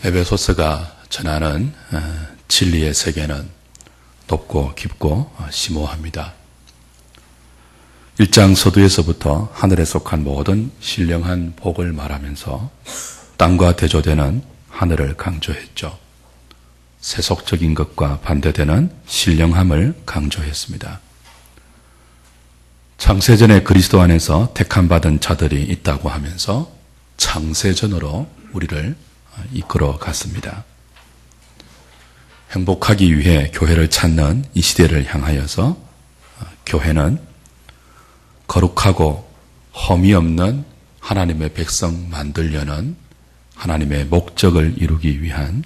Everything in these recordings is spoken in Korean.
에베소서가 전하는 진리의 세계는 높고 깊고 심오합니다. 1장 서두에서부터 하늘에 속한 모든 신령한 복을 말하면서 땅과 대조되는 하늘을 강조했죠. 세속적인 것과 반대되는 신령함을 강조했습니다. 창세전에 그리스도 안에서 택함받은 자들이 있다고 하면서 창세전으로 우리를 이끌어 갔습니다. 행복하기 위해 교회를 찾는 이 시대를 향하여서 교회는 거룩하고 험이 없는 하나님의 백성 만들려는 하나님의 목적을 이루기 위한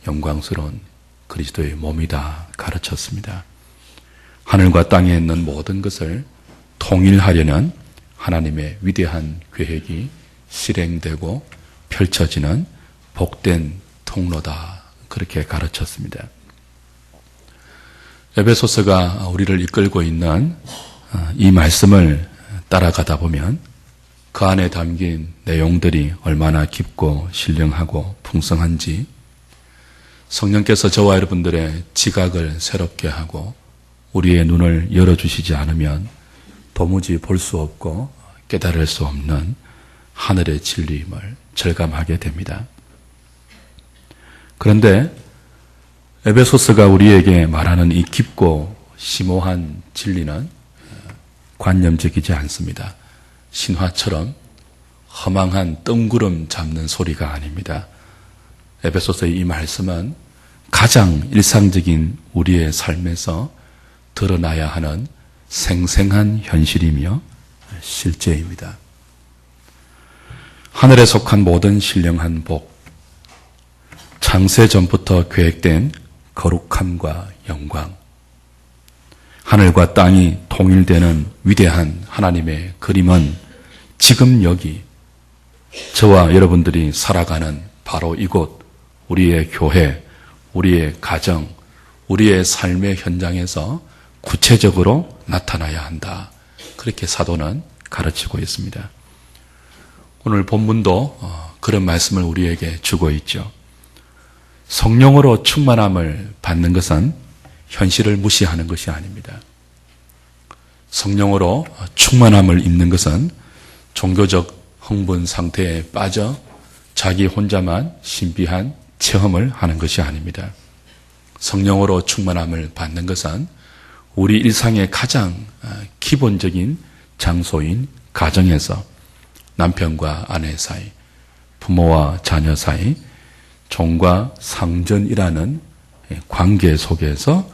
영광스러운 그리스도의 몸이다 가르쳤습니다. 하늘과 땅에 있는 모든 것을 통일하려는 하나님의 위대한 계획이 실행되고 펼쳐지는 복된 통로다 그렇게 가르쳤습니다. 에베소서가 우리를 이끌고 있는 이 말씀을 따라가다 보면 그 안에 담긴 내용들이 얼마나 깊고 신령하고 풍성한지 성령께서 저와 여러분들의 지각을 새롭게 하고 우리의 눈을 열어주시지 않으면 도무지 볼 수 없고 깨달을 수 없는 하늘의 진리임을 절감하게 됩니다. 그런데 에베소서가 우리에게 말하는 이 깊고 심오한 진리는 관념적이지 않습니다. 신화처럼 허망한 뜬구름 잡는 소리가 아닙니다. 에베소서의 이 말씀은 가장 일상적인 우리의 삶에서 드러나야 하는 생생한 현실이며 실제입니다. 하늘에 속한 모든 신령한 복, 창세 전부터 계획된 거룩함과 영광, 하늘과 땅이 통일되는 위대한 하나님의 그림은 지금 여기 저와 여러분들이 살아가는 바로 이곳 우리의 교회, 우리의 가정, 우리의 삶의 현장에서 구체적으로 나타나야 한다. 그렇게 사도는 가르치고 있습니다. 오늘 본문도 그런 말씀을 우리에게 주고 있죠. 성령으로 충만함을 받는 것은 현실을 무시하는 것이 아닙니다. 성령으로 충만함을 입는 것은 종교적 흥분 상태에 빠져 자기 혼자만 신비한 체험을 하는 것이 아닙니다. 성령으로 충만함을 받는 것은 우리 일상의 가장 기본적인 장소인 가정에서 남편과 아내 사이, 부모와 자녀 사이, 종과 상전이라는 관계 속에서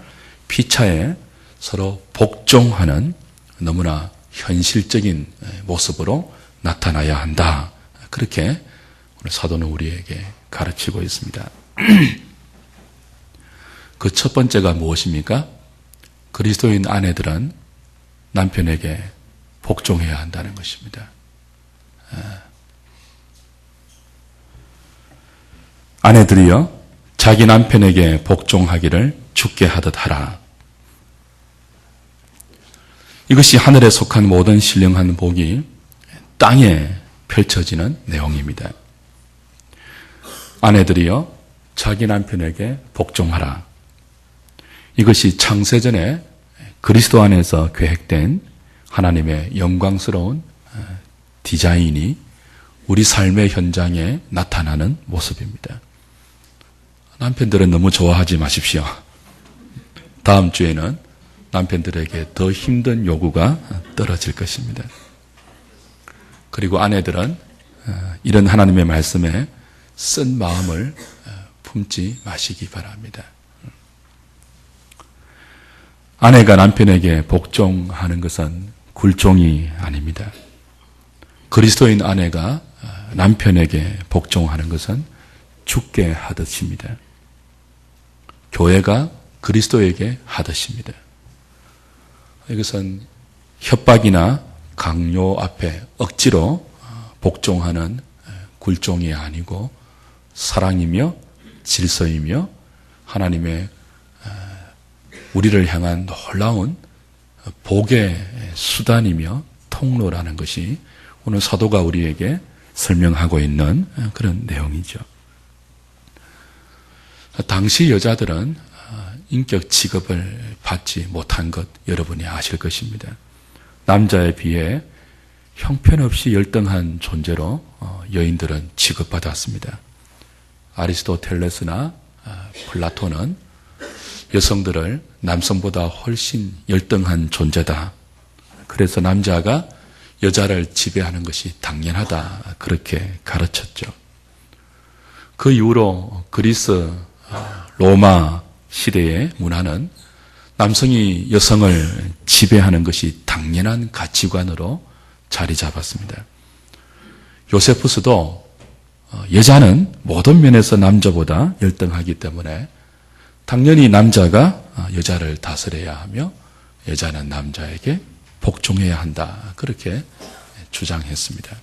피차에 서로 복종하는 너무나 현실적인 모습으로 나타나야 한다. 그렇게 오늘 사도는 우리에게 가르치고 있습니다. 그 첫 번째가 무엇입니까? 그리스도인 아내들은 남편에게 복종해야 한다는 것입니다. 아내들이여 자기 남편에게 복종하기를 주께 하듯 하라. 이것이 하늘에 속한 모든 신령한 복이 땅에 펼쳐지는 내용입니다. 아내들이여 자기 남편에게 복종하라. 이것이 창세전에 그리스도 안에서 계획된 하나님의 영광스러운 디자인이 우리 삶의 현장에 나타나는 모습입니다. 남편들은 너무 좋아하지 마십시오. 다음 주에는 남편들에게 더 힘든 요구가 떨어질 것입니다. 그리고 아내들은 이런 하나님의 말씀에 쓴 마음을 품지 마시기 바랍니다. 아내가 남편에게 복종하는 것은 굴종이 아닙니다. 그리스도인 아내가 남편에게 복종하는 것은 주께 하듯입니다. 교회가 그리스도에게 하듯입니다. 이것은 협박이나 강요 앞에 억지로 복종하는 굴종이 아니고 사랑이며 질서이며 하나님의 우리를 향한 놀라운 복의 수단이며 통로라는 것이 오늘 사도가 우리에게 설명하고 있는 그런 내용이죠. 당시 여자들은 인격 취급을 받지 못한 것 여러분이 아실 것입니다. 남자에 비해 형편없이 열등한 존재로 여인들은 취급받았습니다. 아리스토텔레스나 플라톤은 여성들을 남성보다 훨씬 열등한 존재다. 그래서 남자가 여자를 지배하는 것이 당연하다. 그렇게 가르쳤죠. 그 이후로 그리스, 로마 시대의 문화는 남성이 여성을 지배하는 것이 당연한 가치관으로 자리 잡았습니다. 요세푸스도 여자는 모든 면에서 남자보다 열등하기 때문에 당연히 남자가 여자를 다스려야 하며 여자는 남자에게 복종해야 한다. 그렇게 주장했습니다.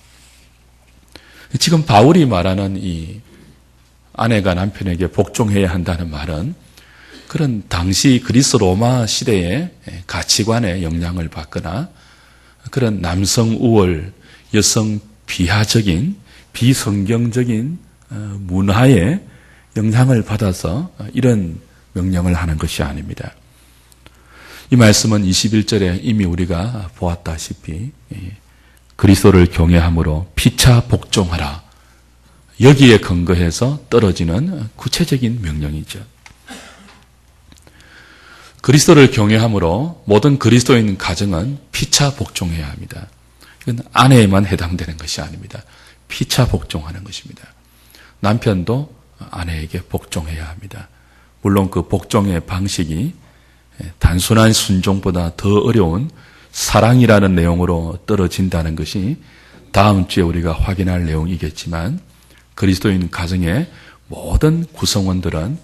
지금 바울이 말하는 이 아내가 남편에게 복종해야 한다는 말은 그런 당시 그리스 로마 시대의 가치관에 영향을 받거나 그런 남성 우월, 여성 비하적인 비성경적인 문화에 영향을 받아서 이런 명령을 하는 것이 아닙니다. 이 말씀은 21절에 이미 우리가 보았다시피 그리스도를 경외함으로 피차 복종하라. 여기에 근거해서 떨어지는 구체적인 명령이죠. 그리스도를 경외함으로 모든 그리스도인 가정은 피차 복종해야 합니다. 이건 아내에만 해당되는 것이 아닙니다. 피차 복종하는 것입니다. 남편도 아내에게 복종해야 합니다. 물론 그 복종의 방식이 단순한 순종보다 더 어려운 사랑이라는 내용으로 떨어진다는 것이 다음 주에 우리가 확인할 내용이겠지만 그리스도인 가정의 모든 구성원들은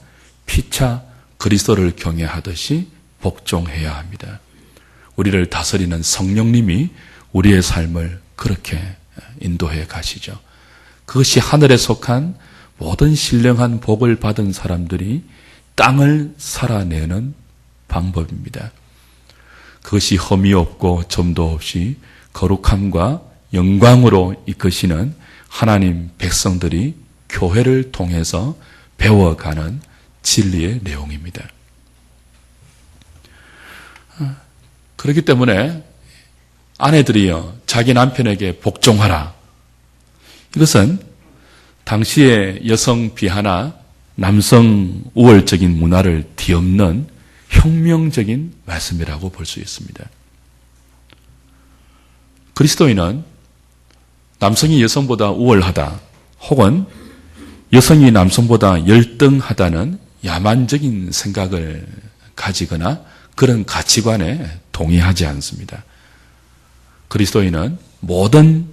피차 그리스도를 경외하듯이 복종해야 합니다. 우리를 다스리는 성령님이 우리의 삶을 그렇게 인도해 가시죠. 그것이 하늘에 속한 모든 신령한 복을 받은 사람들이 땅을 살아내는 방법입니다. 그것이 흠이 없고 점도 없이 거룩함과 영광으로 이끄시는 하나님 백성들이 교회를 통해서 배워가는 진리의 내용입니다. 그렇기 때문에 아내들이여 자기 남편에게 복종하라. 이것은 당시의 여성 비하나 남성 우월적인 문화를 뒤엎는 혁명적인 말씀이라고 볼 수 있습니다. 그리스도인은 남성이 여성보다 우월하다 혹은 여성이 남성보다 열등하다는 야만적인 생각을 가지거나 그런 가치관에 동의하지 않습니다. 그리스도인은 모든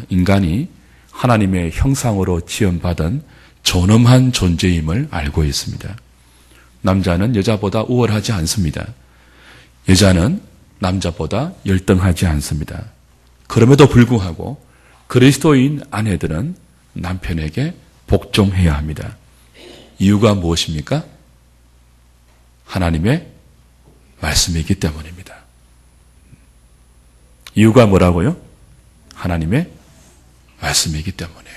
인간이 하나님의 형상으로 지음받은 존엄한 존재임을 알고 있습니다. 남자는 여자보다 우월하지 않습니다. 여자는 남자보다 열등하지 않습니다. 그럼에도 불구하고 그리스도인 아내들은 남편에게 복종해야 합니다. 이유가 무엇입니까? 하나님의 말씀이기 때문입니다. 이유가 뭐라고요? 하나님의 말씀이기 때문이에요.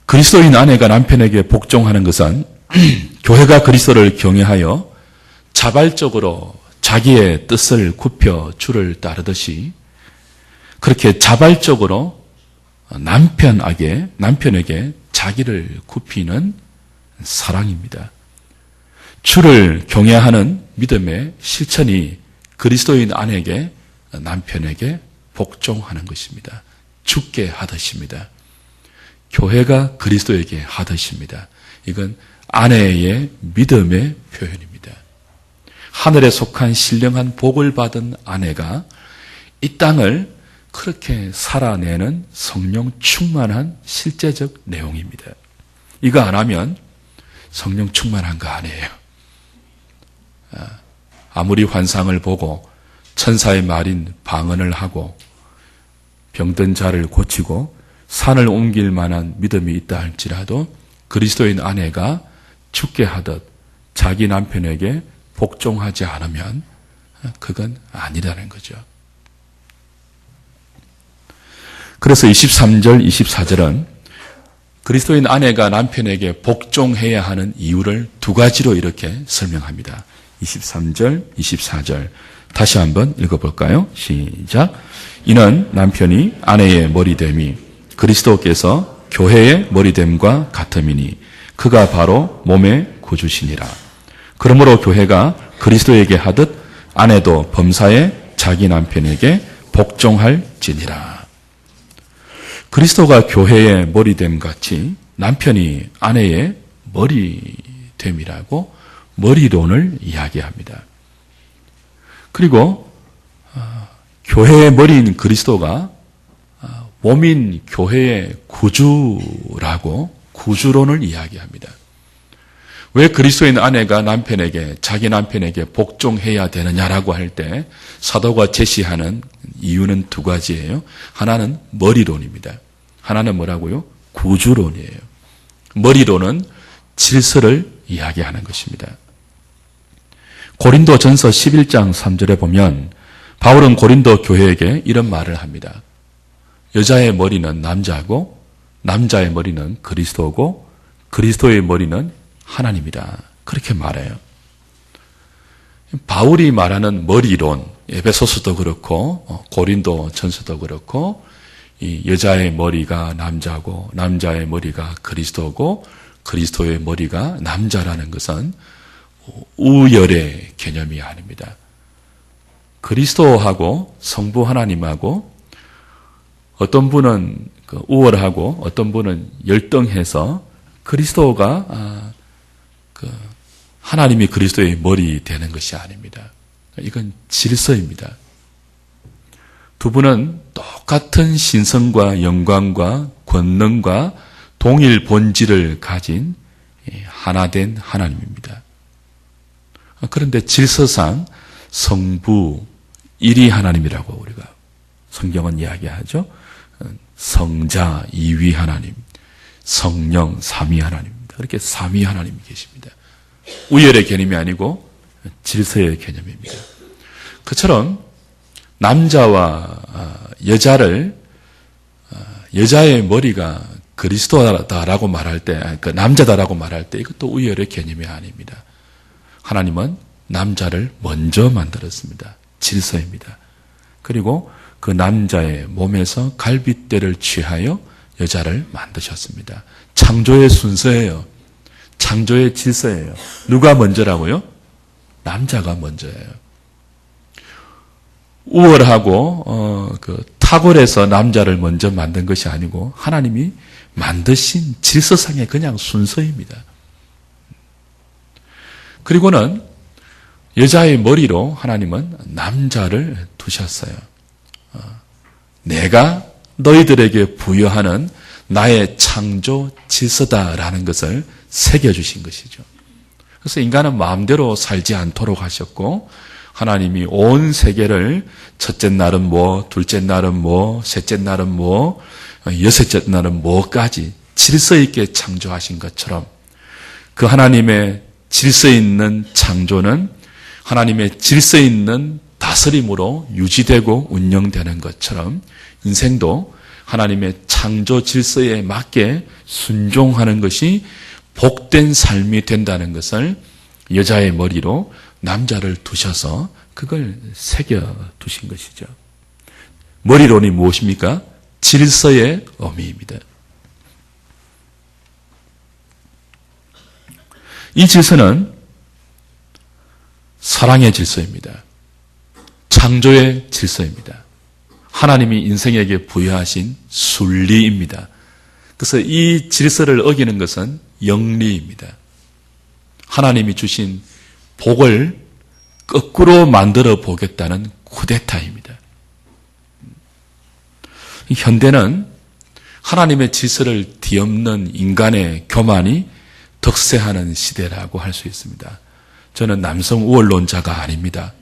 그리스도인 아내가 남편에게 복종하는 것은 교회가 그리스도를 경외하여 자발적으로 자기의 뜻을 굽혀 주를 따르듯이 그렇게 자발적으로 남편에게 자기를 굽히는 사랑입니다. 주를 경외하는 믿음의 실천이 그리스도인 아내에게 남편에게 복종하는 것입니다. 주께 하듯입니다. 교회가 그리스도에게 하듯입니다. 이건 아내의 믿음의 표현입니다. 하늘에 속한 신령한 복을 받은 아내가 이 땅을 그렇게 살아내는 성령 충만한 실제적 내용입니다. 이거 안 하면 성령 충만한 거 아니에요. 아무리 환상을 보고 천사의 말인 방언을 하고 병든 자를 고치고 산을 옮길 만한 믿음이 있다 할지라도 그리스도인 아내가 죽게 하듯 자기 남편에게 복종하지 않으면 그건 아니라는 거죠. 그래서 23절, 24절은 그리스도인 아내가 남편에게 복종해야 하는 이유를 두 가지로 이렇게 설명합니다. 23절, 24절 다시 한번 읽어볼까요? 시작. 이는 남편이 아내의 머리됨이 그리스도께서 교회의 머리됨과 같음이니 그가 바로 몸의 구주시니라. 그러므로 교회가 그리스도에게 하듯 아내도 범사에 자기 남편에게 복종할지니라. 그리스도가 교회의 머리됨 같이 남편이 아내의 머리됨이라고 머리론을 이야기합니다. 그리고 교회의 머리인 그리스도가 몸인 교회의 구주라고 구주론을 이야기합니다. 왜 그리스도인 아내가 자기 남편에게 복종해야 되느냐라고 할 때 사도가 제시하는 이유는 두 가지예요. 하나는 머리론입니다. 하나는 뭐라고요? 구주론이에요. 머리론은 질서를 이야기하는 것입니다. 고린도전서 11장 3절에 보면 바울은 고린도 교회에게 이런 말을 합니다. 여자의 머리는 남자고 남자의 머리는 그리스도고 그리스도의 머리는 하나님이다. 그렇게 말해요. 바울이 말하는 머리론, 에베소서도 그렇고 고린도 전서도 그렇고 이 여자의 머리가 남자고 남자의 머리가 그리스도고 그리스도의 머리가 남자라는 것은 우열의 개념이 아닙니다. 그리스도하고 성부 하나님하고 어떤 분은 우월하고 어떤 분은 열등해서 그리스도가 하나님이 그리스도의 머리 되는 것이 아닙니다. 이건 질서입니다. 두 분은 똑같은 신성과 영광과 권능과 동일 본질을 가진 하나된 하나님입니다. 그런데 질서상 성부 1위 하나님이라고 우리가 성경은 이야기하죠. 성자 2위 하나님, 성령 3위 하나님입니다. 그렇게 3위 하나님이 계십니다. 우열의 개념이 아니고 질서의 개념입니다. 그처럼 남자와 여자의 머리가 그리스도다라고 말할 때, 남자다라고 말할 때 이것도 우열의 개념이 아닙니다. 하나님은 남자를 먼저 만들었습니다. 질서입니다. 그리고 그 남자의 몸에서 갈빗대를 취하여 여자를 만드셨습니다. 창조의 순서예요. 창조의 질서예요. 누가 먼저라고요? 남자가 먼저예요. 우월하고 탁월해서 남자를 먼저 만든 것이 아니고 하나님이 만드신 질서상의 그냥 순서입니다. 그리고는 여자의 머리로 하나님은 남자를 두셨어요. 내가 너희들에게 부여하는 나의 창조 질서다라는 것을 새겨주신 것이죠. 그래서 인간은 마음대로 살지 않도록 하셨고 하나님이 온 세계를 첫째 날은 뭐, 둘째 날은 뭐, 셋째 날은 뭐, 여섯째 날은 뭐까지 질서 있게 창조하신 것처럼 그 하나님의 질서 있는 창조는 하나님의 질서 있는 다스림으로 유지되고 운영되는 것처럼 인생도 하나님의 창조 질서에 맞게 순종하는 것이 복된 삶이 된다는 것을 여자의 머리로 남자를 두셔서 그걸 새겨 두신 것이죠. 머리론이 무엇입니까? 질서의 의미입니다. 이 질서는 사랑의 질서입니다. 창조의 질서입니다. 하나님이 인생에게 부여하신 순리입니다. 그래서 이 질서를 어기는 것은 영리입니다. 하나님이 주신 복을 거꾸로 만들어 보겠다는 쿠데타입니다. 현대는 하나님의 질서를 뒤엎는 인간의 교만이 득세하는 시대라고 할 수 있습니다. 저는 남성 우월론자가 아닙니다.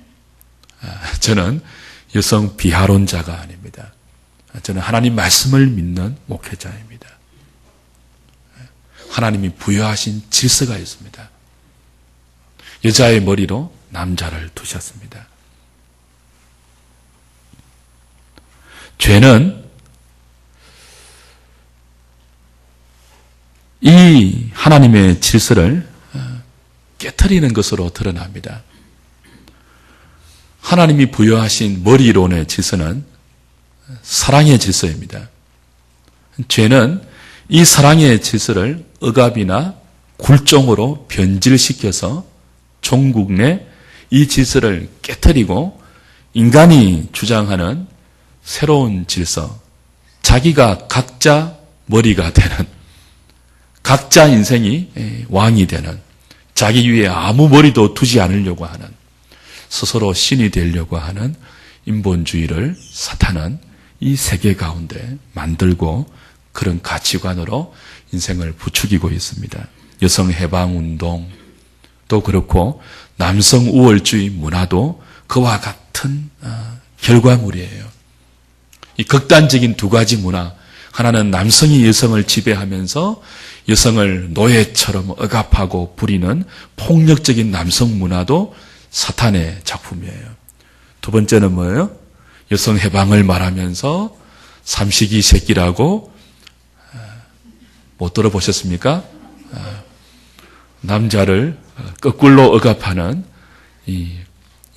저는 여성 비하론자가 아닙니다. 저는 하나님 말씀을 믿는 목회자입니다. 하나님이 부여하신 질서가 있습니다. 여자의 머리로 남자를 두셨습니다. 죄는 이 하나님의 질서를 깨트리는 것으로 드러납니다. 하나님이 부여하신 머리론의 질서는 사랑의 질서입니다. 죄는 이 사랑의 질서를 억압이나 굴종으로 변질시켜서 종국 내 이 질서를 깨트리고 인간이 주장하는 새로운 질서, 자기가 각자 머리가 되는, 각자 인생이 왕이 되는, 자기 위에 아무 머리도 두지 않으려고 하는, 스스로 신이 되려고 하는 인본주의를 사탄은 이 세계 가운데 만들고 그런 가치관으로 인생을 부추기고 있습니다. 여성 해방운동 도 그렇고 남성 우월주의 문화도 그와 같은 결과물이에요. 이 극단적인 두 가지 문화, 하나는 남성이 여성을 지배하면서 여성을 노예처럼 억압하고 부리는 폭력적인 남성 문화도 사탄의 작품이에요. 두 번째는 뭐예요? 여성 해방을 말하면서 삼식이 새끼라고 못 들어보셨습니까? 남자를 거꾸로 억압하는 이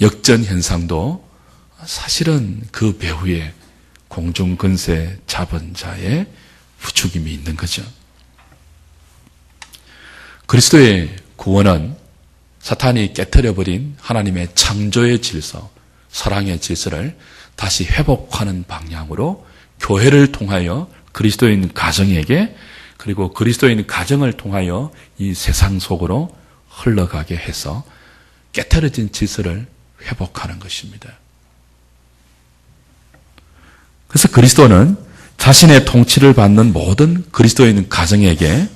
역전 현상도 사실은 그 배후에 공중근세 잡은 자의 부추김이 있는 거죠. 그리스도의 구원은 사탄이 깨트려버린 하나님의 창조의 질서, 사랑의 질서를 다시 회복하는 방향으로 교회를 통하여 그리스도인 가정에게, 그리고 그리스도인 가정을 통하여 이 세상 속으로 흘러가게 해서 깨트려진 질서를 회복하는 것입니다. 그래서 그리스도는 자신의 통치를 받는 모든 그리스도인 가정에게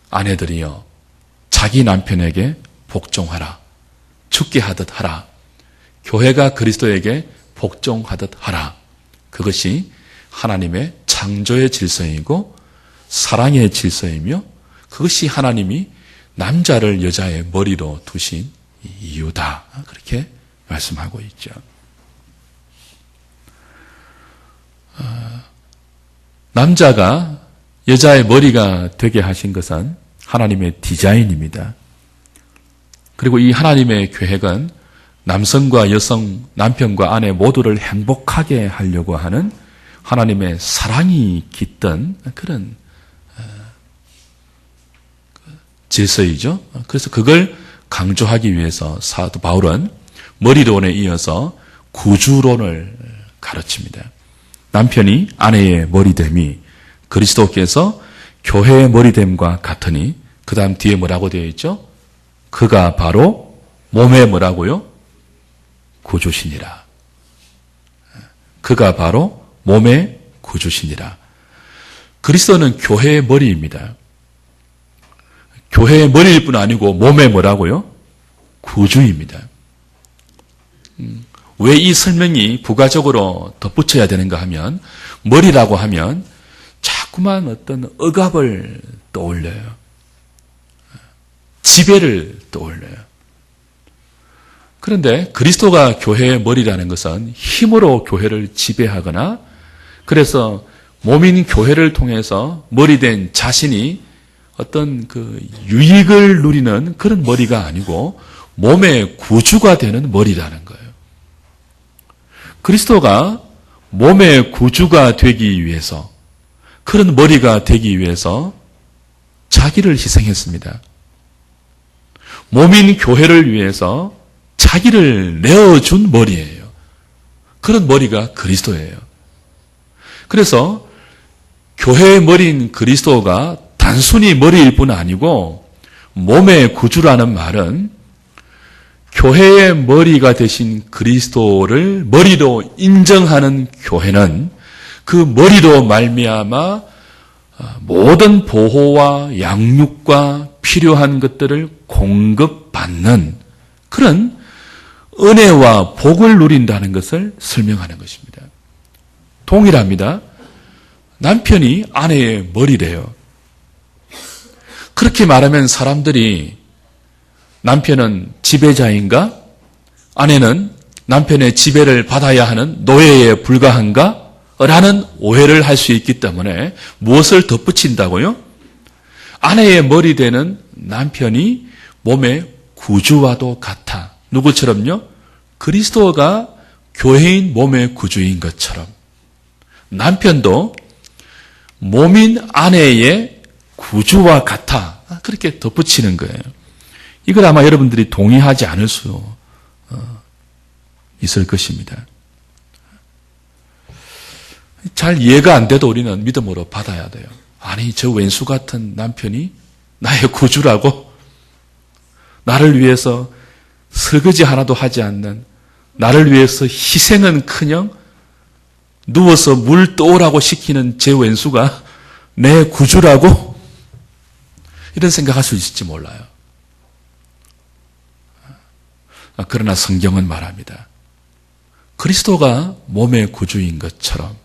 아내들이여 자기 남편에게 복종하라, 죽게 하듯 하라, 교회가 그리스도에게 복종하듯 하라. 그것이 하나님의 창조의 질서이고 사랑의 질서이며 그것이 하나님이 남자를 여자의 머리로 두신 이유다. 그렇게 말씀하고 있죠. 남자가 여자의 머리가 되게 하신 것은 하나님의 디자인입니다. 그리고 이 하나님의 계획은 남성과 여성, 남편과 아내 모두를 행복하게 하려고 하는 하나님의 사랑이 깃든 그런 질서이죠. 그래서 그걸 강조하기 위해서 사도 바울은 머리론에 이어서 구주론을 가르칩니다. 남편이 아내의 머리됨이 그리스도께서 교회의 머리됨과 같으니, 그 다음 뒤에 뭐라고 되어 있죠? 그가 바로 몸의 뭐라고요? 구주시니라. 그가 바로 몸의 구주시니라. 그리스도는 교회의 머리입니다. 교회의 머리일 뿐 아니고 몸의 뭐라고요? 구주입니다. 왜 이 설명이 부가적으로 덧붙여야 되는가 하면, 머리라고 하면 자꾸만 어떤 억압을 떠올려요. 지배를 떠올려요. 그런데 그리스도가 교회의 머리라는 것은 힘으로 교회를 지배하거나, 그래서 몸인 교회를 통해서 머리된 자신이 어떤 그 유익을 누리는 그런 머리가 아니고 몸의 구주가 되는 머리라는 거예요. 그리스도가 몸의 구주가 되기 위해서, 그런 머리가 되기 위해서 자기를 희생했습니다. 몸인 교회를 위해서 자기를 내어준 머리예요. 그런 머리가 그리스도예요. 그래서 교회의 머리인 그리스도가 단순히 머리일 뿐 아니고 몸의 구주라는 말은 교회의 머리가 되신 그리스도를 머리로 인정하는 교회는 그 머리로 말미암아 모든 보호와 양육과 필요한 것들을 공급받는 그런 은혜와 복을 누린다는 것을 설명하는 것입니다. 동일합니다. 남편이 아내의 머리래요. 그렇게 말하면 사람들이 남편은 지배자인가? 아내는 남편의 지배를 받아야 하는 노예에 불과한가? 라는 오해를 할 수 있기 때문에 무엇을 덧붙인다고요? 아내의 머리 되는 남편이 몸의 구주와도 같아. 누구처럼요? 그리스도가 교회인 몸의 구주인 것처럼 남편도 몸인 아내의 구주와 같아. 그렇게 덧붙이는 거예요. 이걸 아마 여러분들이 동의하지 않을 수 있을 것입니다. 잘 이해가 안 돼도 우리는 믿음으로 받아야 돼요. 아니, 저 왼수 같은 남편이 나의 구주라고? 나를 위해서 설거지 하나도 하지 않는, 나를 위해서 희생은 커녕 누워서 물 떠오라고 시키는 제 왼수가 내 구주라고? 이런 생각할 수 있을지 몰라요. 그러나 성경은 말합니다. 그리스도가 몸의 구주인 것처럼,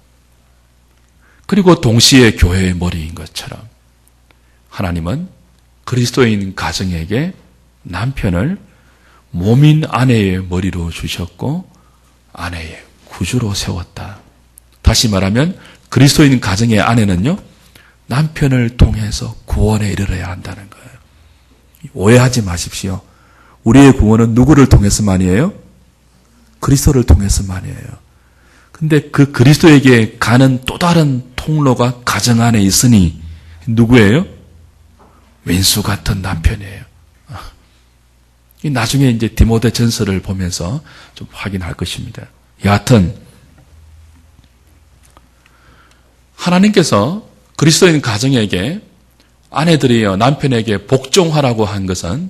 그리고 동시에 교회의 머리인 것처럼 하나님은 그리스도인 가정에게 남편을 몸인 아내의 머리로 주셨고 아내의 구주로 세웠다. 다시 말하면 그리스도인 가정의 아내는요, 남편을 통해서 구원에 이르러야 한다는 거예요. 오해하지 마십시오. 우리의 구원은 누구를 통해서만이에요? 그리스도를 통해서만이에요. 근데 그 그리스도에게 가는 또 다른 통로가 가정 안에 있으니 누구예요? 왼수 같은 남편이에요. 나중에 이제 디모데 전서를 보면서 좀 확인할 것입니다. 여하튼 하나님께서 그리스도인 가정에게 아내들이여 남편에게 복종하라고 한 것은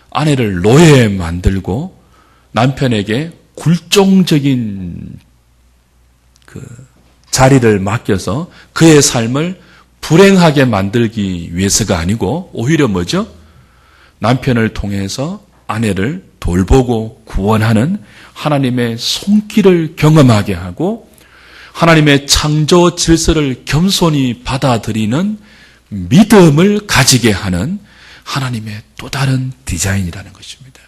아내를 노예에 만들고 남편에게 굴종적인 자리를 맡겨서 그의 삶을 불행하게 만들기 위해서가 아니고 오히려 뭐죠? 남편을 통해서 아내를 돌보고 구원하는 하나님의 손길을 경험하게 하고 하나님의 창조 질서를 겸손히 받아들이는 믿음을 가지게 하는 하나님의 또 다른 디자인이라는 것입니다.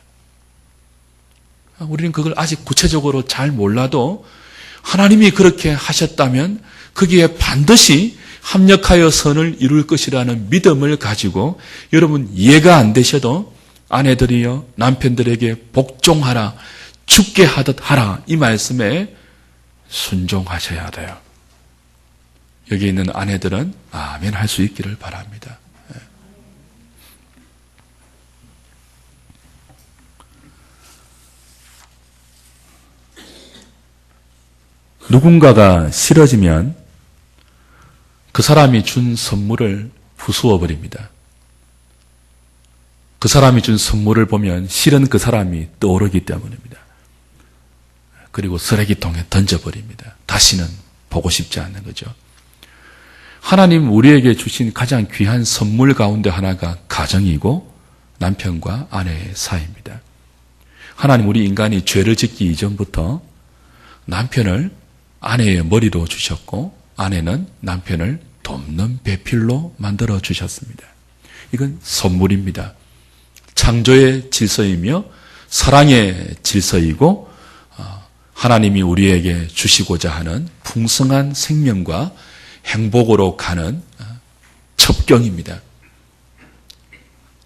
우리는 그걸 아직 구체적으로 잘 몰라도 하나님이 그렇게 하셨다면 거기에 반드시 합력하여 선을 이룰 것이라는 믿음을 가지고 여러분 이해가 안 되셔도 아내들이여 남편들에게 복종하라, 죽게 하듯 하라, 이 말씀에 순종하셔야 돼요. 여기 있는 아내들은 아멘 할 수 있기를 바랍니다. 누군가가 싫어지면 그 사람이 준 선물을 부수어 버립니다. 그 사람이 준 선물을 보면 싫은 그 사람이 떠오르기 때문입니다. 그리고 쓰레기통에 던져버립니다. 다시는 보고 싶지 않는 거죠. 하나님 우리에게 주신 가장 귀한 선물 가운데 하나가 가정이고 남편과 아내의 사이입니다. 하나님 우리 인간이 죄를 짓기 이전부터 남편을 아내의 머리로 주셨고 아내는 남편을 돕는 배필로 만들어 주셨습니다. 이건 선물입니다. 창조의 질서이며 사랑의 질서이고 하나님이 우리에게 주시고자 하는 풍성한 생명과 행복으로 가는 첩경입니다.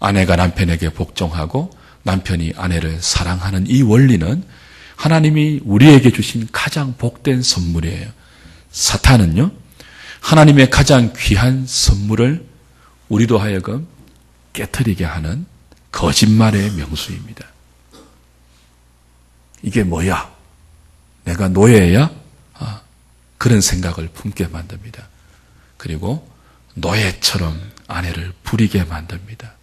아내가 남편에게 복종하고 남편이 아내를 사랑하는 이 원리는 하나님이 우리에게 주신 가장 복된 선물이에요. 사탄은요, 하나님의 가장 귀한 선물을 우리도 하여금 깨트리게 하는 거짓말의 명수입니다. 이게 뭐야? 내가 노예야? 그런 생각을 품게 만듭니다. 그리고 노예처럼 아내를 부리게 만듭니다.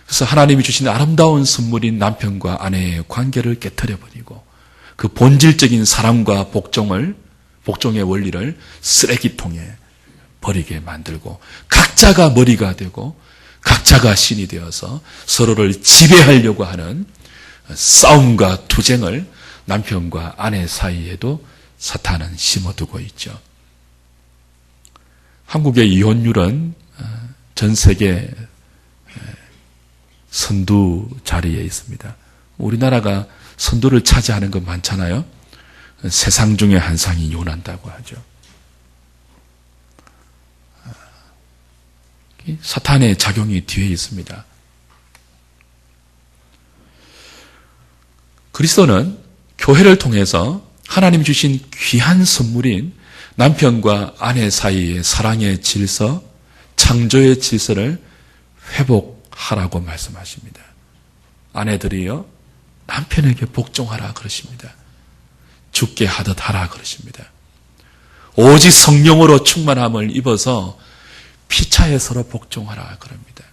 그래서 하나님이 주신 아름다운 선물인 남편과 아내의 관계를 깨트려버리고 그 본질적인 사랑과 복종의 원리를 쓰레기통에 버리게 만들고 각자가 머리가 되고 각자가 신이 되어서 서로를 지배하려고 하는 싸움과 투쟁을 남편과 아내 사이에도 사탄은 심어두고 있죠. 한국의 이혼율은 전 세계 선두 자리에 있습니다. 우리나라가 선두를 차지하는 건 많잖아요. 세상 중에 한 상이 이혼한다고 하죠. 사탄의 작용이 뒤에 있습니다. 그리스도는 교회를 통해서 하나님 주신 귀한 선물인 남편과 아내 사이의 사랑의 질서, 창조의 질서를 회복하라고 말씀하십니다. 아내들이요, 남편에게 복종하라 그러십니다. 죽게 하듯 하라 그러십니다. 오직 성령으로 충만함을 입어서 피차에 서로 복종하라 그럽니다.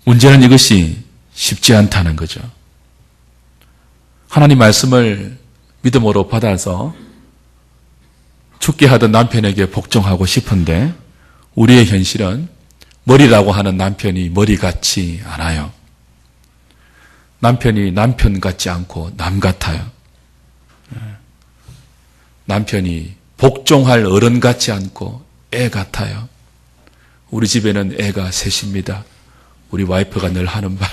문제는 이것이 쉽지 않다는 거죠. 하나님 말씀을 믿음으로 받아서 죽게 하던 남편에게 복종하고 싶은데 우리의 현실은 머리라고 하는 남편이 머리 같지 않아요. 남편이 남편 같지 않고 남 같아요. 남편이 복종할 어른 같지 않고 애 같아요. 우리 집에는 애가 셋입니다. 우리 와이프가 늘 하는 말,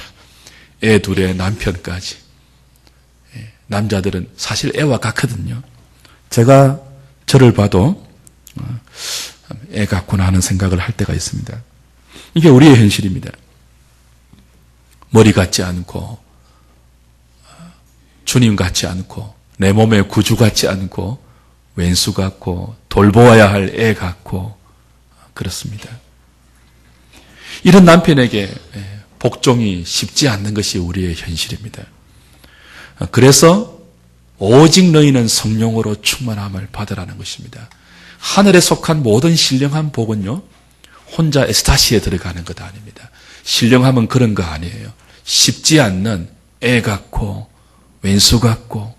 애 둘에 남편까지. 남자들은 사실 애와 같거든요. 제가 저를 봐도 애 같구나 하는 생각을 할 때가 있습니다. 이게 우리의 현실입니다. 머리 같지 않고 주님 같지 않고 내 몸의 구주 같지 않고 왼수 같고 돌보아야 할 애 같고 그렇습니다. 이런 남편에게 복종이 쉽지 않는 것이 우리의 현실입니다. 그래서 오직 너희는 성령으로 충만함을 받으라는 것입니다. 하늘에 속한 모든 신령한 복은요, 혼자 에스타시에 들어가는 것 아닙니다. 신령함은 그런 거 아니에요. 쉽지 않는 애 같고 왼수 같고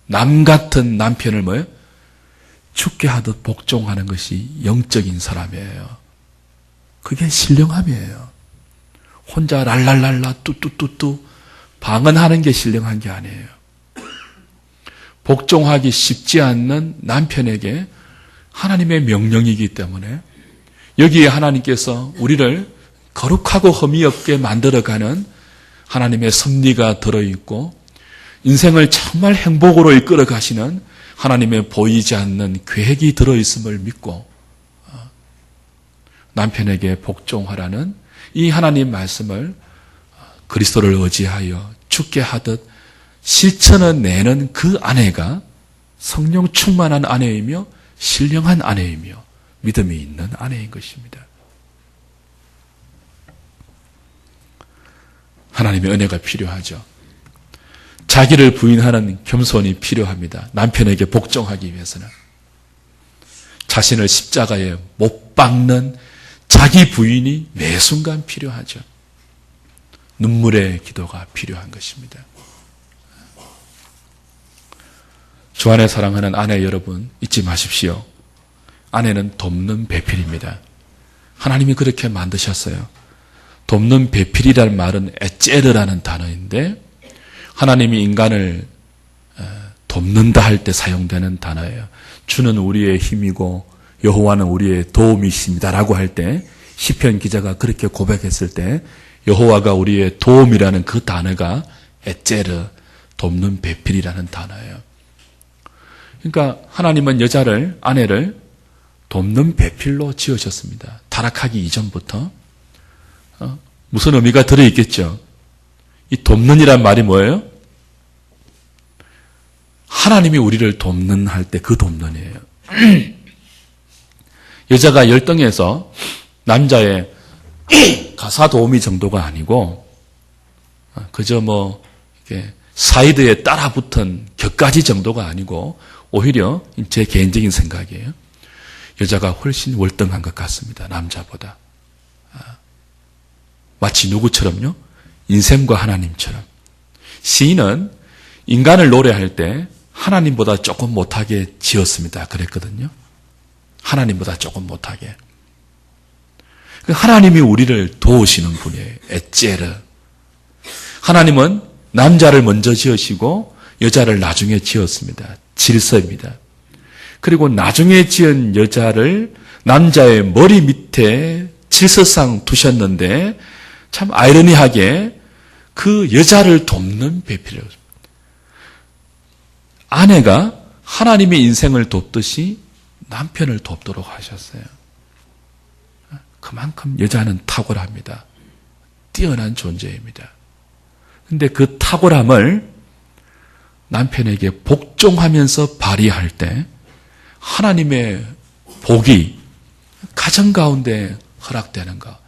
남 같은 남편을 뭐예요? 죽게 하듯 복종하는 것이 영적인 사람이에요. 그게 신령함이에요. 혼자 랄랄랄라 뚜뚜뚜뚜 방언하는 게 신령한 게 아니에요. 복종하기 쉽지 않는 남편에게 하나님의 명령이기 때문에 여기에 하나님께서 우리를 거룩하고 흠이 없게 만들어가는 하나님의 섭리가 들어있고 인생을 정말 행복으로 이끌어 가시는 하나님의 보이지 않는 계획이 들어있음을 믿고 남편에게 복종하라는 이 하나님 말씀을 그리스도를 의지하여 죽게 하듯 실천을 내는 그 아내가 성령 충만한 아내이며 신령한 아내이며 믿음이 있는 아내인 것입니다. 하나님의 은혜가 필요하죠. 자기를 부인하는 겸손이 필요합니다. 남편에게 복종하기 위해서는. 자신을 십자가에 못 박는 자기 부인이 매 순간 필요하죠. 눈물의 기도가 필요한 것입니다. 주 안에 사랑하는 아내 여러분, 잊지 마십시오. 아내는 돕는 배필입니다. 하나님이 그렇게 만드셨어요. 돕는 배필이라는 말은 에체르라는 단어인데 하나님이 인간을 돕는다 할 때 사용되는 단어예요. 주는 우리의 힘이고 여호와는 우리의 도움이십니다라고 할 때 시편 기자가 그렇게 고백했을 때 여호와가 우리의 도움이라는 그 단어가 에체르, 돕는 배필이라는 단어예요. 그러니까 하나님은 여자를, 아내를 돕는 배필로 지으셨습니다. 타락하기 이전부터. 무슨 의미가 들어있겠죠? 이 돕는이란 말이 뭐예요? 하나님이 우리를 돕는 할 때 그 돕는이에요. 여자가 열등해서 남자의 가사 도우미 정도가 아니고 그저 뭐 이렇게 사이드에 따라붙은 격가지 정도가 아니고 오히려 제 개인적인 생각이에요. 여자가 훨씬 월등한 것 같습니다. 남자보다. 마치 누구처럼요? 인셈과 하나님처럼. 시인은 인간을 노래할 때 하나님보다 조금 못하게 지었습니다. 그랬거든요. 하나님보다 조금 못하게. 하나님이 우리를 도우시는 분이에요. 에체르. 하나님은 남자를 먼저 지으시고 여자를 나중에 지었습니다. 질서입니다. 그리고 나중에 지은 여자를 남자의 머리 밑에 질서상 두셨는데 참 아이러니하게 그 여자를 돕는 배필이라고. 아내가 하나님의 인생을 돕듯이 남편을 돕도록 하셨어요. 그만큼 여자는 탁월합니다. 뛰어난 존재입니다. 근데 그 탁월함을 남편에게 복종하면서 발휘할 때 하나님의 복이 가정 가운데 허락되는 것.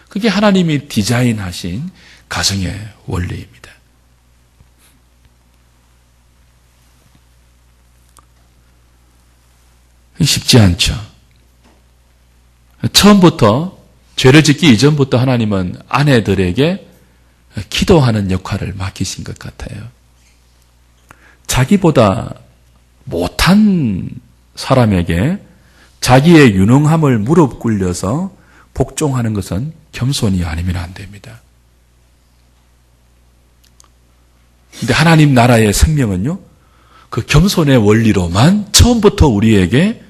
그게 하나님이 디자인하신 가정의 원리입니다. 쉽지 않죠. 처음부터 죄를 짓기 이전부터 하나님은 아내들에게 기도하는 역할을 맡기신 것 같아요. 자기보다 못한 사람에게 자기의 유능함을 무릎 꿇려서 복종하는 것은 겸손이 아니면 안 됩니다. 근데 하나님 나라의 생명은요, 그 겸손의 원리로만 처음부터 우리에게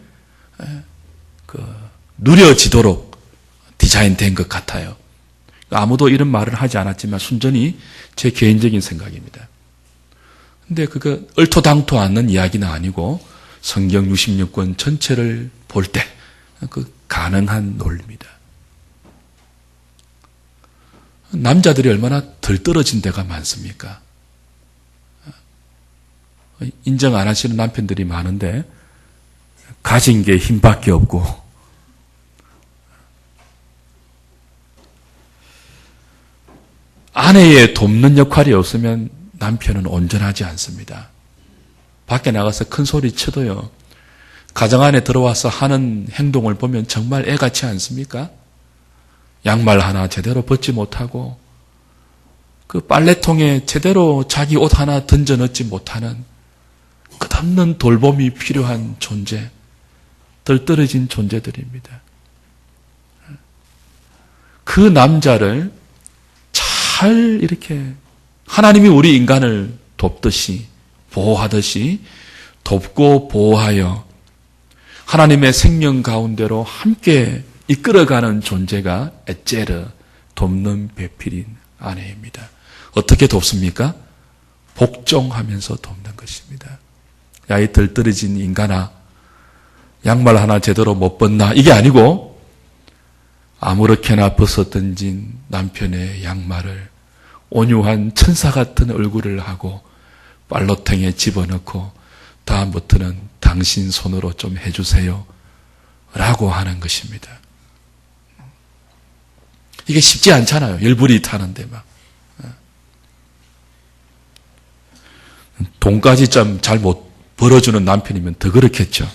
누려지도록 디자인된 것 같아요. 아무도 이런 말을 하지 않았지만 순전히 제 개인적인 생각입니다. 근데 그거 얼토당토 않는 이야기는 아니고 성경 66권 전체를 볼 때 그 가능한 논리입니다. 남자들이 얼마나 덜 떨어진 데가 많습니까? 인정 안 하시는 남편들이 많은데 가진 게 힘밖에 없고 아내의 돕는 역할이 없으면 남편은 온전하지 않습니다. 밖에 나가서 큰 소리 쳐도요, 가정 안에 들어와서 하는 행동을 보면 정말 애 같지 않습니까? 양말 하나 제대로 벗지 못하고 그 빨래통에 제대로 자기 옷 하나 던져 넣지 못하는 끝없는 돌봄이 필요한 존재, 덜 떨어진 존재들입니다. 그 남자를 잘 이렇게 하나님이 우리 인간을 돕듯이 보호하듯이 돕고 보호하여 하나님의 생명 가운데로 함께 이끌어가는 존재가 에제르, 돕는 배필인 아내입니다. 어떻게 돕습니까? 복종하면서 돕는 것입니다. 야, 이 덜 떨어진 인간아, 양말 하나 제대로 못 벗나? 이게 아니고 아무렇게나 벗어 던진 남편의 양말을 온유한 천사 같은 얼굴을 하고 빨로탱에 집어넣고 다음부터는 당신 손으로 좀 해주세요 라고 하는 것입니다. 이게 쉽지 않잖아요. 열불이 타는데 막. 돈까지 좀 잘 못 벌어주는 남편이면 더 그렇겠죠.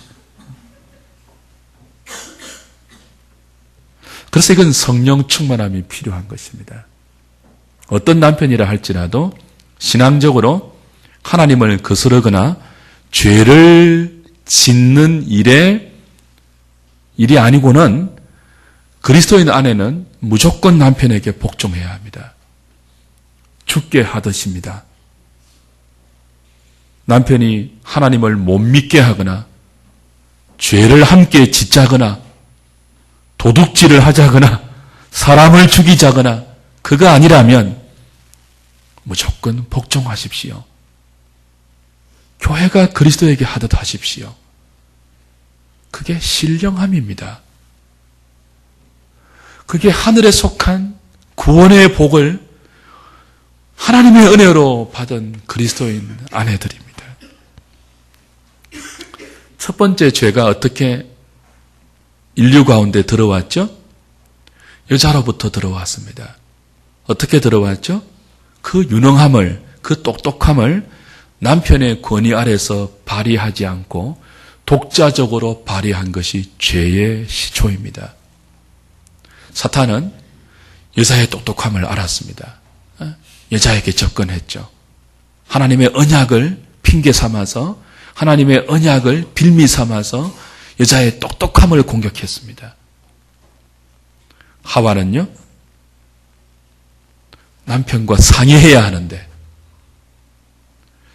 그래서 이건 성령 충만함이 필요한 것입니다. 어떤 남편이라 할지라도 신앙적으로 하나님을 거스르거나 죄를 짓는 일이 아니고는 그리스도인 아내는 무조건 남편에게 복종해야 합니다. 죽게 하듯입니다. 남편이 하나님을 못 믿게 하거나 죄를 함께 짓자거나 도둑질을 하자거나 사람을 죽이자거나 그거 아니라면 무조건 복종하십시오. 교회가 그리스도에게 하듯 하십시오. 그게 신령함입니다. 그게 하늘에 속한 구원의 복을 하나님의 은혜로 받은 그리스도인 아내들입니다. 첫 번째 죄가 어떻게 인류 가운데 들어왔죠? 여자로부터 들어왔습니다. 어떻게 들어왔죠? 그 유능함을, 그 똑똑함을 남편의 권위 아래서 발휘하지 않고 독자적으로 발휘한 것이 죄의 시초입니다. 사탄은 여자의 똑똑함을 알았습니다. 여자에게 접근했죠. 하나님의 언약을 핑계 삼아서 하나님의 언약을 빌미 삼아서 여자의 똑똑함을 공격했습니다. 하와는요, 남편과 상의해야 하는데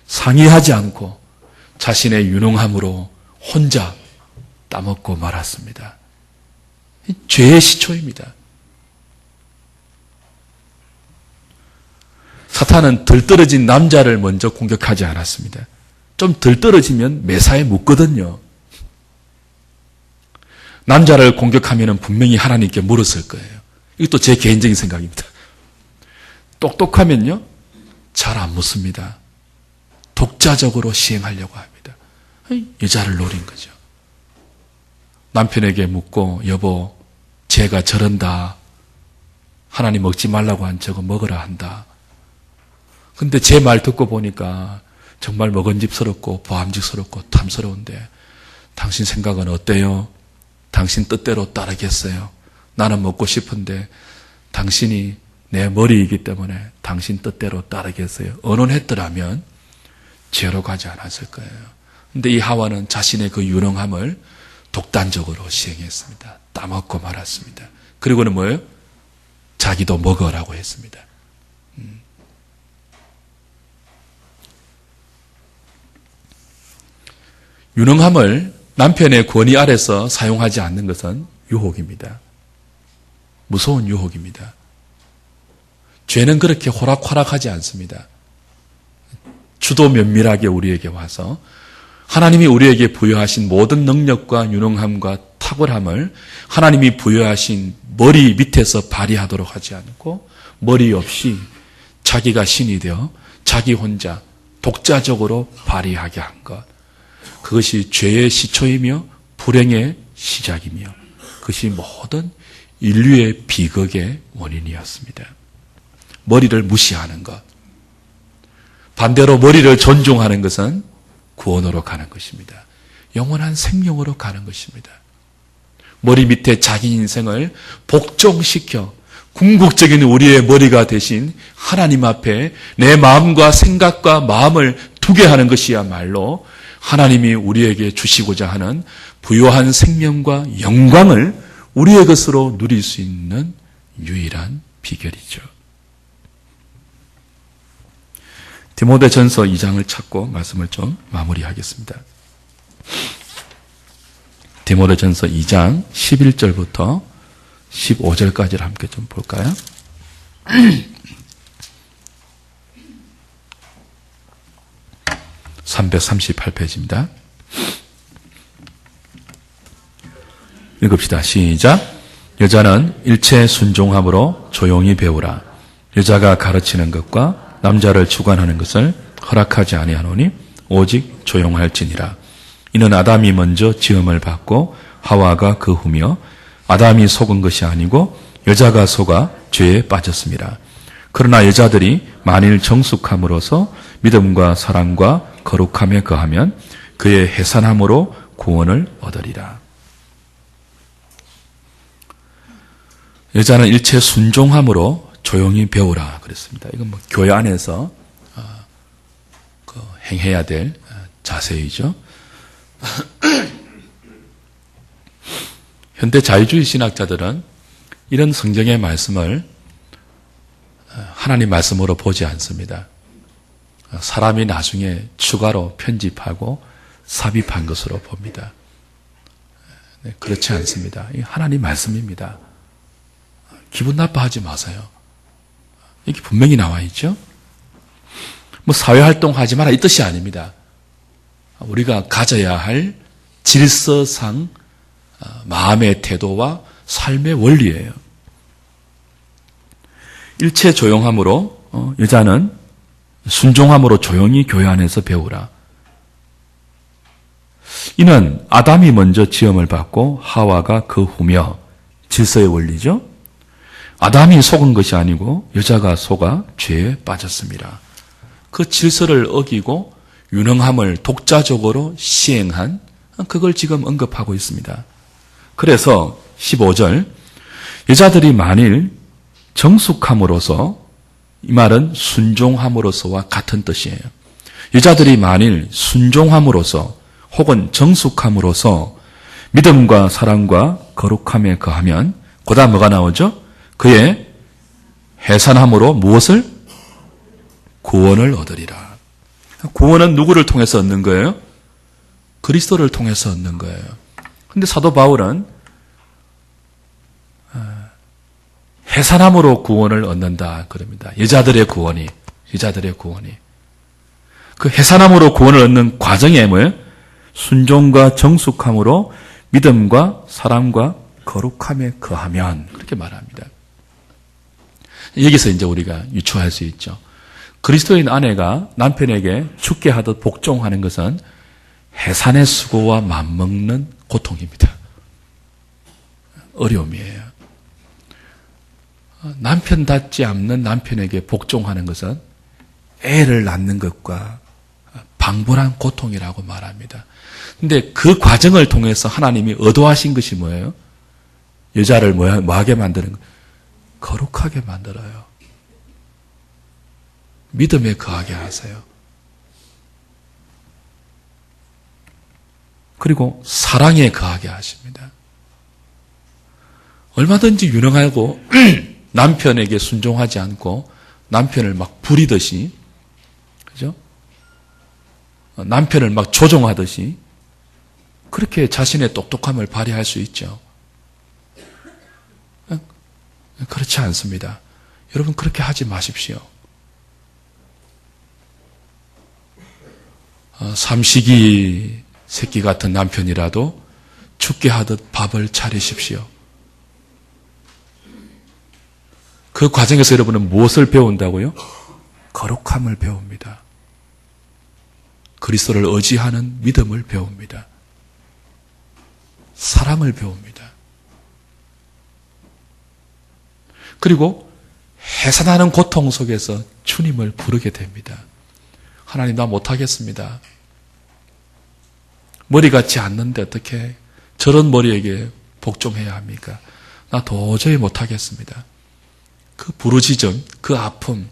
상의하지 않고 자신의 유능함으로 혼자 따먹고 말았습니다. 죄의 시초입니다. 사탄은 덜 떨어진 남자를 먼저 공격하지 않았습니다. 좀 덜 떨어지면 매사에 묻거든요. 남자를 공격하면 분명히 하나님께 물었을 거예요. 이것도 제 개인적인 생각입니다. 똑똑하면요, 잘 안 묻습니다. 독자적으로 시행하려고 합니다. 여자를 노린 거죠. 남편에게 묻고, 여보, 쟤가 저런다. 하나님 먹지 말라고 한 저거 먹으라 한다. 근데 제 말 듣고 보니까 정말 먹은집스럽고 보암직스럽고 탐스러운데 당신 생각은 어때요? 당신 뜻대로 따르겠어요? 나는 먹고 싶은데 당신이 내 머리이기 때문에 당신 뜻대로 따르겠어요? 언언했더라면 죄로 가지 않았을 거예요. 근데 이 하와는 자신의 그 유능함을 독단적으로 시행했습니다. 따먹고 말았습니다. 그리고는 뭐예요? 자기도 먹으라고 했습니다. 유능함을 남편의 권위 아래서 사용하지 않는 것은 유혹입니다. 무서운 유혹입니다. 죄는 그렇게 호락호락하지 않습니다. 주도 면밀하게 우리에게 와서 하나님이 우리에게 부여하신 모든 능력과 유능함과 탁월함을 하나님이 부여하신 머리 밑에서 발휘하도록 하지 않고 머리 없이 자기가 신이 되어 자기 혼자 독자적으로 발휘하게 한 것. 그것이 죄의 시초이며 불행의 시작이며 그것이 모든 인류의 비극의 원인이었습니다. 머리를 무시하는 것. 반대로 머리를 존중하는 것은 구원으로 가는 것입니다. 영원한 생명으로 가는 것입니다. 머리 밑에 자기 인생을 복종시켜 궁극적인 우리의 머리가 대신 하나님 앞에 내 마음과 생각과 마음을 두게 하는 것이야말로 하나님이 우리에게 주시고자 하는 부요한 생명과 영광을 우리의 것으로 누릴 수 있는 유일한 비결이죠. 디모데전서 2장을 찾고 말씀을 좀 마무리하겠습니다. 디모데전서 2장 11절부터 15절까지를 함께 좀 볼까요? 338페이지입니다. 읽읍시다. 시작. 여자는 일체 순종함으로 조용히 배우라. 여자가 가르치는 것과 남자를 주관하는 것을 허락하지 아니하노니 오직 조용할지니라. 이는 아담이 먼저 지음을 받고 하와가 그 후며 아담이 속은 것이 아니고 여자가 속아 죄에 빠졌습니다. 그러나 여자들이 만일 정숙함으로써 믿음과 사랑과 거룩함에 거하면 그의 해산함으로 구원을 얻으리라. 여자는 일체 순종함으로 조용히 배우라 그랬습니다. 이건 뭐 교회 안에서 행해야 될 자세이죠. 현대 자유주의 신학자들은 이런 성경의 말씀을 하나님 말씀으로 보지 않습니다. 사람이 나중에 추가로 편집하고 삽입한 것으로 봅니다. 네, 그렇지 않습니다. 이 하나님 말씀입니다. 기분 나빠하지 마세요. 이게 분명히 나와 있죠. 뭐 사회활동하지 마라 이 뜻이 아닙니다. 우리가 가져야 할 질서상 마음의 태도와 삶의 원리예요. 일체 조용함으로 여자는 순종함으로 조용히 교회 안에서 배우라. 이는 아담이 먼저 지음을 받고 하와가 그 후며 질서의 원리죠. 아담이 속은 것이 아니고 여자가 속아 죄에 빠졌습니다. 그 질서를 어기고 유능함을 독자적으로 시행한 그걸 지금 언급하고 있습니다. 그래서 15절 여자들이 만일 정숙함으로써 이 말은 순종함으로써와 같은 뜻이에요. 여자들이 만일 순종함으로써 혹은 정숙함으로써 믿음과 사랑과 거룩함에 거하면 그 다음 뭐가 나오죠? 그의 해산함으로 무엇을? 구원을 얻으리라. 구원은 누구를 통해서 얻는 거예요? 그리스도를 통해서 얻는 거예요. 근데 사도 바울은 해산함으로 구원을 얻는다 그럽니다. 여자들의 구원이. 그 해산함으로 구원을 얻는 과정에 뭐예요? 순종과 정숙함으로 믿음과 사랑과 거룩함에 거하면 그렇게 말합니다. 여기서 이제 우리가 유추할 수 있죠. 그리스도인 아내가 남편에게 죽게 하듯 복종하는 것은 해산의 수고와 맞먹는 고통입니다. 어려움이에요. 남편답지 않는 남편에게 복종하는 것은 애를 낳는 것과 방불한 고통이라고 말합니다. 근데 그 과정을 통해서 하나님이 의도하신 것이 뭐예요? 여자를 뭐하게 만드는 거예요? 거룩하게 만들어요. 믿음에 거하게 하세요. 그리고 사랑에 거하게 하십니다. 얼마든지 유능하고 남편에게 순종하지 않고 남편을 막 부리듯이, 그죠? 남편을 막 조종하듯이 그렇게 자신의 똑똑함을 발휘할 수 있죠. 그렇지 않습니다. 여러분 그렇게 하지 마십시오. 삼식이 새끼 같은 남편이라도 죽게 하듯 밥을 차리십시오. 그 과정에서 여러분은 무엇을 배운다고요? 거룩함을 배웁니다. 그리스도를 의지하는 믿음을 배웁니다. 사랑을 배웁니다. 그리고 해산하는 고통 속에서 주님을 부르게 됩니다. 하나님, 나 못하겠습니다. 머리 같지 않는데 어떻게 저런 머리에게 복종해야 합니까? 나 도저히 못하겠습니다. 그 부르짖음, 그 아픔,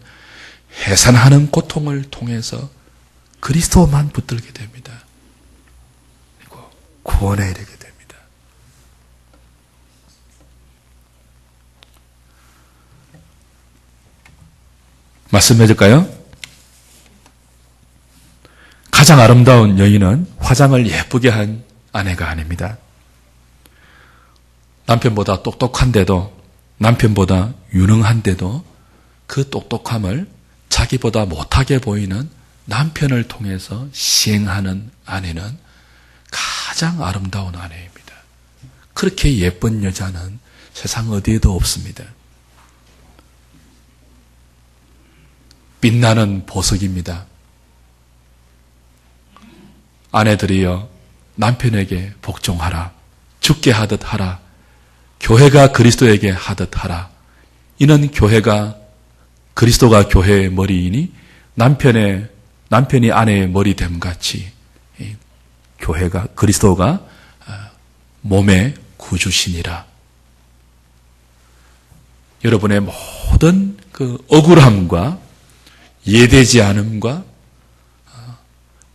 해산하는 고통을 통해서 그리스도만 붙들게 됩니다. 그리고 구원에 이르게 됩니다. 말씀해 줄까요? 가장 아름다운 여인은 화장을 예쁘게 한 아내가 아닙니다. 남편보다 똑똑한데도, 남편보다 유능한데도 그 똑똑함을 자기보다 못하게 보이는 남편을 통해서 시행하는 아내는 가장 아름다운 아내입니다. 그렇게 예쁜 여자는 세상 어디에도 없습니다. 빛나는 보석입니다. 아내들이여, 남편에게 복종하라. 죽게 하듯 하라. 교회가 그리스도에게 하듯 하라. 이는 그리스도가 교회의 머리이니 남편이 아내의 머리됨 같이 그리스도가 몸의 구주시니라. 여러분의 모든 그 억울함과 이해되지 않음과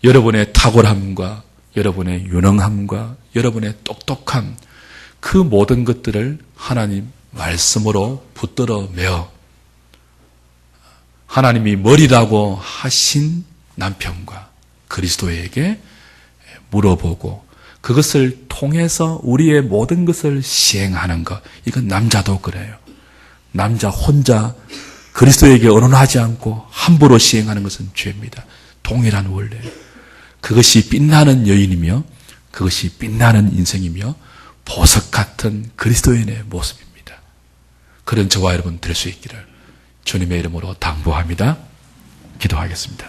여러분의 탁월함과 여러분의 유능함과 여러분의 똑똑함, 그 모든 것들을 하나님 말씀으로 붙들어 매어 하나님이 머리라고 하신 남편과 그리스도에게 물어보고 그것을 통해서 우리의 모든 것을 시행하는 것, 이건 남자도 그래요. 남자 혼자 그리스도에게 언언하지 않고 함부로 시행하는 것은 죄입니다. 동일한 원리예요. 그것이 빛나는 여인이며 그것이 빛나는 인생이며 보석 같은 그리스도인의 모습입니다. 그런 저와 여러분 될 수 있기를 주님의 이름으로 당부합니다. 기도하겠습니다.